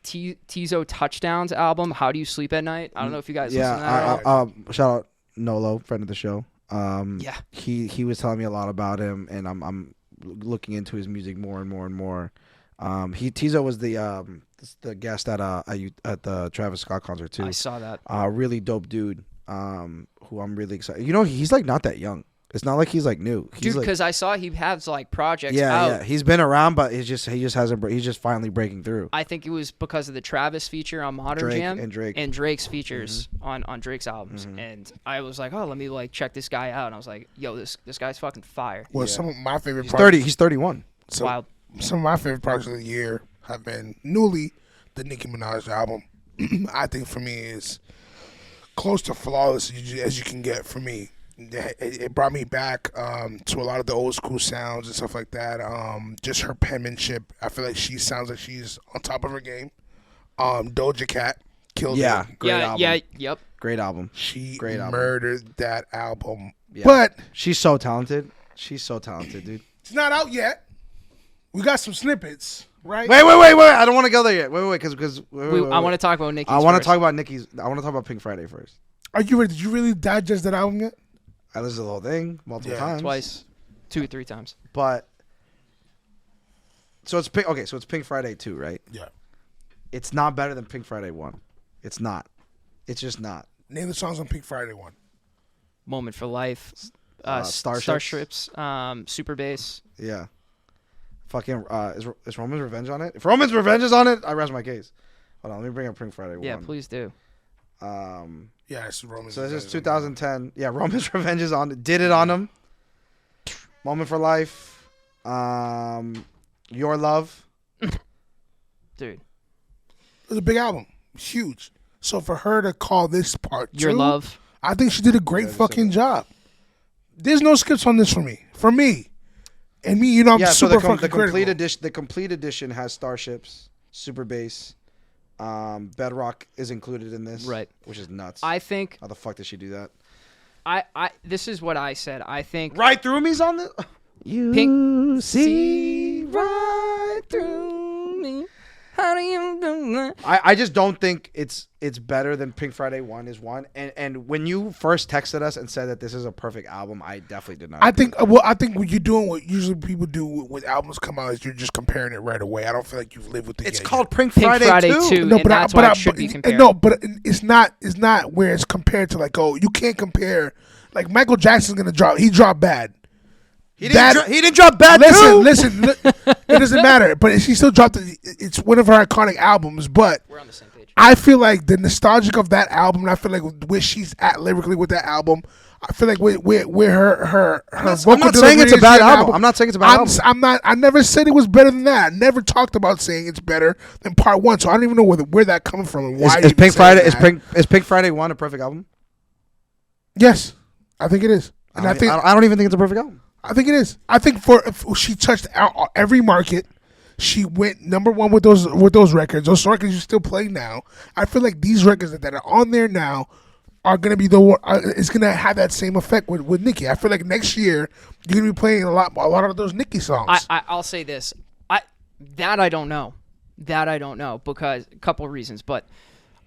Tizo Touchdowns album, How Do You Sleep at Night? I don't know if you guys listen to that. Shout out Nolo, friend of the show. Yeah. He was telling me a lot about him, and I'm looking into his music more and more and more. Tizo was the guest at the Travis Scott concert too. I saw that. Really dope dude. Who I'm really excited. You know, he's like not that young. It's not like he's like new. Dude, because I saw he has like projects out. Yeah. He's been around, but he just hasn't. He's just finally breaking through. I think it was because of the Travis feature on Modern Jam and Drake's features on Drake's albums, and I was like, oh, let me like check this guy out, and I was like, yo, this guy's fucking fire. Well, some of my favorite. He's 31. So wild. Some of my favorite projects of the year have been newly the Nicki Minaj album. I think for me is close to flawless as you can get for me. It brought me back to a lot of the old school sounds and stuff like that. Just her penmanship. I feel like she sounds like she's on top of her game. Doja Cat killed it. Great album. Yep. Great album. She Great album. murdered that album. Yeah. But she's so talented. She's so talented, dude. It's not out yet. We got some snippets, right? Wait. I don't want to go there yet. Wait, because I want to talk about Nicki's. I want to talk about Nicki's. I want to talk about Pink Friday first. Are you ready? Did you really digest that album yet? I listened to the whole thing multiple times. Twice. 2 or 3 times. But so it's Pink. Okay, so it's Pink Friday 2, right? Yeah. It's not better than Pink Friday 1. It's not. It's just not. Name the songs on Pink Friday 1. Moment for Life. Starships. Super Bass. Yeah. Fucking is Roman's Revenge on it? If Roman's Revenge is on it, I rest my case. Hold on, let me bring up Pink Friday 1. Yeah, please do. Yeah, it's Roman's. So this is 2010. Yeah, Roman's Revenge is on it. Did it on him. Moment for Life. Your Love. Dude. It was a big album. Huge. So for her to call this part Your 2, Love. I think she did a great fucking job. There's no skips on this for me. For me. And me, you know, I'm super fucking critical. The complete edition has Starships, Super Bass, Bedrock is included in this. Right. Which is nuts. I think How the fuck did she do that? this is what I said. I think Right Through Me's on this? You Pink see right through me. How do you do that? I just don't think it's better than Pink Friday 1 is 1. And when you first texted us and said that this is a perfect album, I definitely did not. I think what you're doing, what usually people do when albums come out, is you're just comparing it right away. I don't feel like you've lived with the It's game called yet. Pink Pink Friday, Friday 2. 2. No, and but that's why it should be compared. No, but it's not where it's compared to, like, oh, you can't compare. Like, Michael Jackson's gonna drop. He dropped Bad. He didn't drop Bad too. Listen, it doesn't matter. But she still dropped it. It's one of her iconic albums. But We're on the same page. I feel like the nostalgic of that album, and I feel like where she's at lyrically with that album, I feel like where her vocal I'm not saying it's a delivery bad is in the album. I'm not saying it's a bad album. I'm not. I never said it was better than that. I never talked about saying it's better than part 1. So I don't even know where that coming from and why. Is Pink Friday is Pink Friday 1 a perfect album? Yes, I think it is. And I don't even think it's a perfect album. I think it is. I think if she touched every market. She went number 1 with those records. Those records you still play now. I feel like these records that are on there now are gonna be it's gonna have that same effect with Nicki. I feel like next year you're gonna be playing a lot of those Nicki songs. I'll say this. I don't know. That I don't know because a couple of reasons, but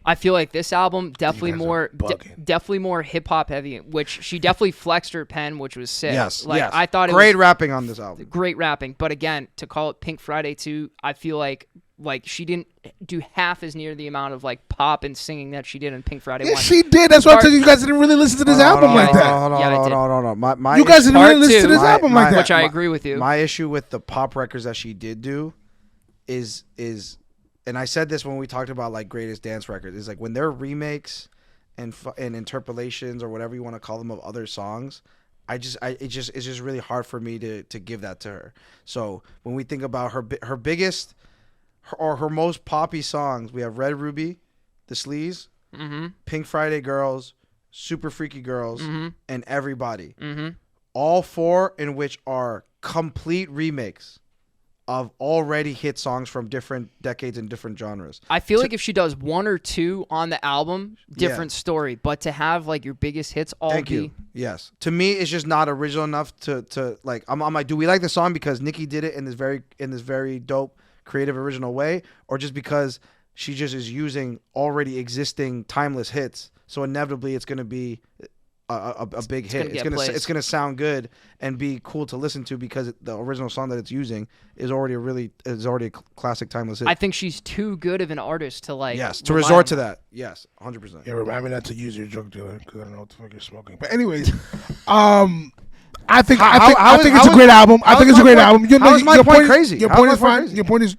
I feel like this album definitely more hip hop heavy, which she definitely flexed her pen, which was sick. Yes, like yes. I thought it great was rapping on this album. Great rapping, but again, to call it Pink Friday 2, I feel like she didn't do half as near the amount of like pop and singing that she did in Pink Friday 1. Yeah, she did. That's why I told you guys didn't really listen to this album like that. Hold on. You guys didn't really listen to this album like that. Which I agree with you. My issue with the pop records that she did do is and I said this when we talked about like greatest dance records, is like when they're remakes and interpolations or whatever you want to call them of other songs, it's just really hard for me to give that to her. So when we think about her biggest or her most poppy songs, we have Red Ruby, The Sleaze, Pink Friday Girls, Super Freaky Girls, and Everybody. All 4 in which are complete remakes of already hit songs from different decades and different genres. I feel like if she does 1 or 2 on the album, different story. But to have like your biggest hits all Thank you. Yes. To me, it's just not original enough to like. I'm like, do we like the song because Nicki did it in this very dope, creative, original way, or just because she just is using already existing timeless hits? So inevitably, it's going to be a big hit. It's gonna sound good and be cool to listen to because the original song that it's using is already a classic timeless hit. I think she's too good of an artist to like. Yes, to resort to that. Yes, 100%. Yeah, remind me not to use your drug dealer because I don't know what the fuck you're smoking. But anyways, I think it's a great album. I think it's a great album. How is my point crazy? Your point is fine. Your point is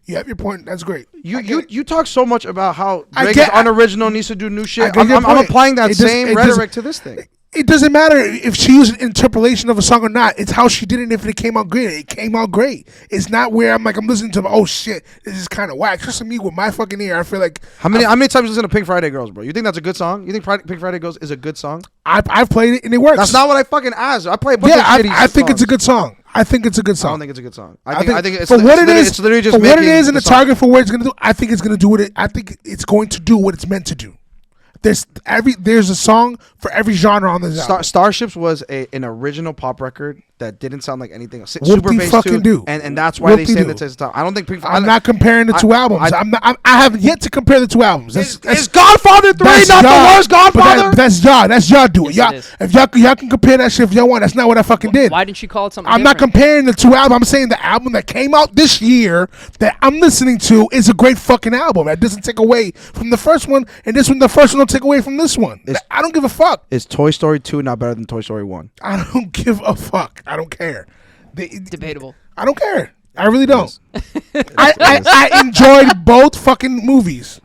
you have your point. That's great. You talk so much about how Drake is unoriginal, needs to do new shit. I'm applying that same rhetoric to this thing. It doesn't matter if she used an interpolation of a song or not. It's how she did it and if it came out great. It came out great. It's not where I'm listening to, oh shit, this is kind of whack. Just to me with my fucking ear, I feel like. How many times you listen to Pink Friday Girls, bro? You think that's a good song? You think Pink Friday Girls is a good song? I've played it and it works. That's not what I fucking asked. I play a bunch of shitty I think it's a good song. I think it's a good song. I don't think it's a good song. I think it's for what it is, it's literally just for what it is and the song. target for what it's gonna do. I think it's gonna do what I think it's going to do what it's meant to do. There's a song for every genre on this album. Starships was an original pop record that didn't sound like anything else. Whoop de fucking do. And that's why they say that it's top. I don't think Pink. I'm not comparing the two albums. I haven't yet to compare the two albums. Is Godfather 3 not the worst Godfather? That's y'all. That's y'all do it. Yes, Y'all, if y'all can compare that shit if y'all want. That's not what I fucking did. Why didn't you call it something I'm not different? comparing the two albums. I'm saying the album that came out this year that I'm listening to is a great fucking album. That doesn't take away from the first one, and the first one don't take away from this one. I don't give a fuck. Is Toy Story 2 not better than Toy Story 1? I don't give a fuck. I don't care. Debatable. I don't care. I really don't. I enjoyed both fucking movies.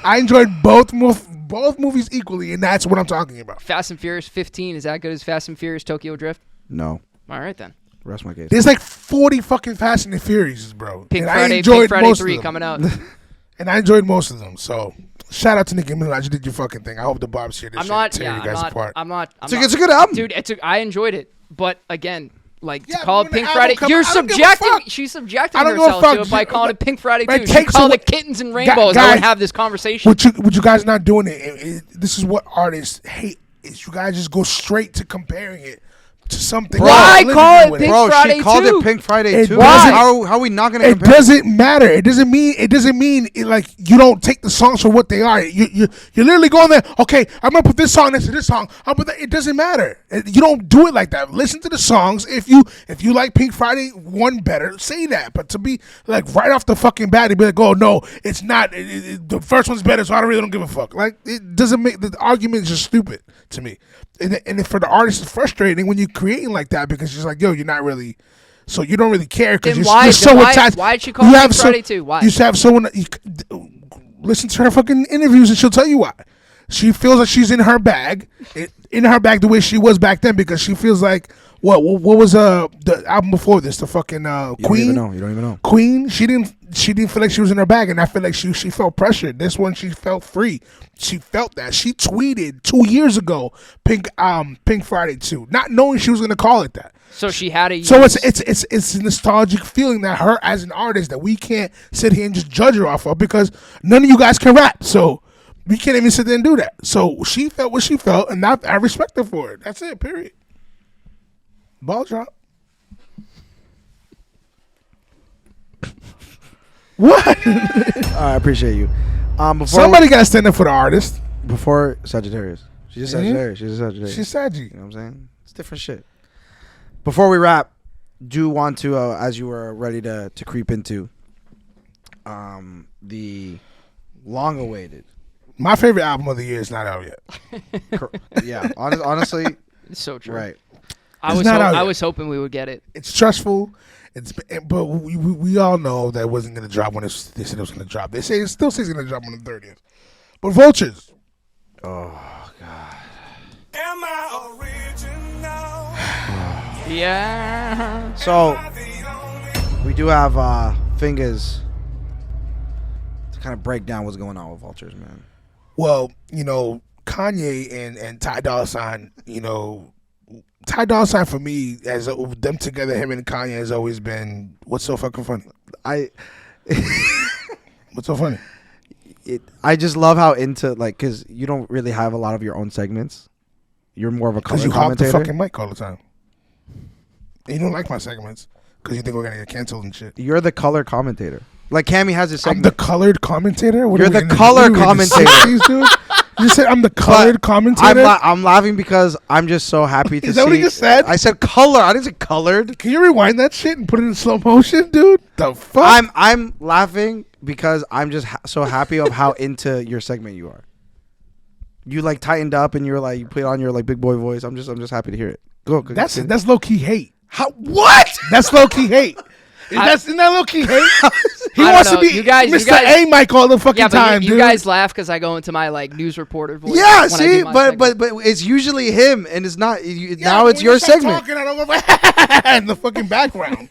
I enjoyed both movies equally, and that's what I'm talking about. Fast and Furious 15 is that good as Fast and Furious Tokyo Drift? No. All right then. Rest my case. There's like 40 fucking Fast and the Furious, bro. Pink And Friday 3 coming out. And I enjoyed most of them. So shout out to Nicki Minaj. You did your fucking thing. I hope the Bob's here. I'm not. It's a good album, dude. I enjoyed it, but again. Like Yeah, to call but it when Pink the Friday, album you're come out, I don't give a subjecting. fuck. She's subjecting I don't give a herself fuck. to it by calling it Pink Friday Right, too. She takes called away- it Kittens and Rainbows. I guys, would have this conversation. What you guys not doing it. This is what artists hate. Is you guys just go straight to comparing it to something. Why else. call it With Pink Bro, Friday she called 2? it Pink Friday It 2. doesn't- How are we not going to It compare? doesn't matter. It doesn't mean like you don't take the songs for what they are. You're literally going there. Okay, I'm gonna put this song next to this song. It doesn't matter. You don't do it like that. Listen to the songs. If you like Pink Friday 1 better, say that. But to be like right off the fucking bat, to be like, oh no, it's not. The first one's better, so I really don't give a fuck. Like it doesn't make the argument is just stupid to me. And for the artist, it's frustrating when you're creating like that because you're just like, yo, you're not really. So you don't really care because you're so attached. Why'd she call it Pink Friday 2? Why? You should have someone. Listen to her fucking interviews and she'll tell you why. She feels like she's in her bag, the way she was back then because she feels like what was the album before this, the fucking Queen. You don't even know. Queen. She didn't feel like she was in her bag, and I feel like she felt pressured. This one she felt free. She felt that. She tweeted 2 years ago, Pink Friday 2, not knowing she was gonna call it that. So she had a. So it's a nostalgic feeling that her as an artist that we can't sit here and just judge her off of because none of you guys can rap. So we can't even sit there and do that. So she felt what she felt, and I respect her for it. That's it. Period. Ball drop. What? I appreciate you. Before Somebody got to stand up for the artist. before Sagittarius. She's a Sagittarius. She's a Sagittarius. She's Saggy. You know what I'm saying? It's different shit. Before we wrap, do want to, as you were ready to creep into, the long-awaited. My favorite album of the year is not out yet. Yeah, honestly, It's so true. right. I was hoping we would get it. It's stressful. But we all know that it wasn't going to drop when they said it was going to drop. They say it still says it's going to drop on the 30th. But Vultures. Oh God. Am I original? Yeah. So we do have Fingaz to kind of break down what's going on with Vultures, man. Well, Kanye and Ty Dolla $ign, Ty Dolla $ign for me, as them together, him and Kanye has always been what's so fucking funny. What's so funny? I just love how into because you don't really have a lot of your own segments. You're more of a color Because you hop the commentator. fucking mic all the time. And you don't like my segments because you think we're gonna get canceled and shit. You're the color commentator. Like Cammie has his I'm segment. the colored commentator. What You're are we the in color what are we in the commentator. 60s, dude? You said I'm the colored commentator. I'm laughing because I'm just so happy to see. Is that what he just said? I said color. I didn't say colored. Can you rewind that shit and put it in slow motion, dude? The fuck? I'm laughing because I'm just so happy of how into your segment you are. You tightened up and you're you put on your big boy voice. I'm just happy to hear it. Go. That's low key hate. How what? That's low key hate. Isn't that low key hate? He I wants don't to know. be You guys- Mr. A Mike all the fucking Yeah, but time, you dude. guys laugh because I go into my news reporter voice. Yeah, when I see, do my but segment. it's usually him, and it's not. Yeah, Now when it's you your start segment. Talking, I don't go in the fucking background.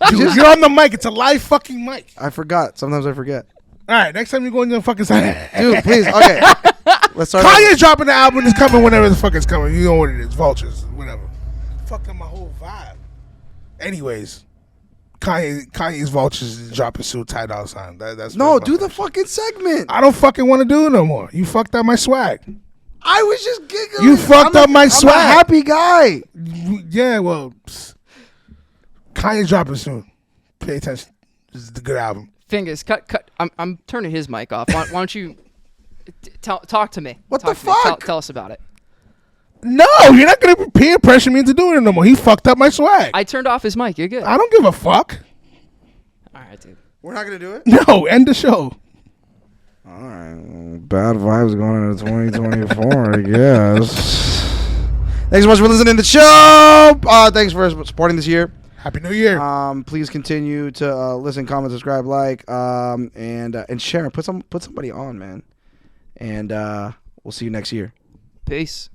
Dude, you're on the mic. It's a live fucking mic. I forgot. Sometimes I forget. All right, next time you go in the fucking side. Dude, please. Okay, let's start. Kanye's dropping the album. It's coming whenever the fuck it's coming. You know what it is. Vultures. Whatever. Fucking my whole vibe. Anyways. Kanye's Vultures is dropping soon. Ty Dolla $ign. That's No, what do the fucking segment. I don't fucking want to do it no more. You fucked up my swag. I was just giggling. You fucked up my I'm swag. a happy guy. Yeah, well, Kanye's dropping soon. Pay attention. This is the good album. Fingers, cut. I'm turning his mic off. Why don't you talk to me? What Talk the to me. fuck? Tell us about it. No, you're not gonna peer pressure me into doing it no more. He fucked up my swag. I turned off his mic. You're good. I don't give a fuck. All right, dude. We're not gonna do it. No, end the show. All right, bad vibes going into 2024, I guess. Thanks so much for listening to the show. Thanks for supporting this year. Happy New Year. Please continue to listen, comment, subscribe, like, and share. Put somebody on, man. And we'll see you next year. Peace.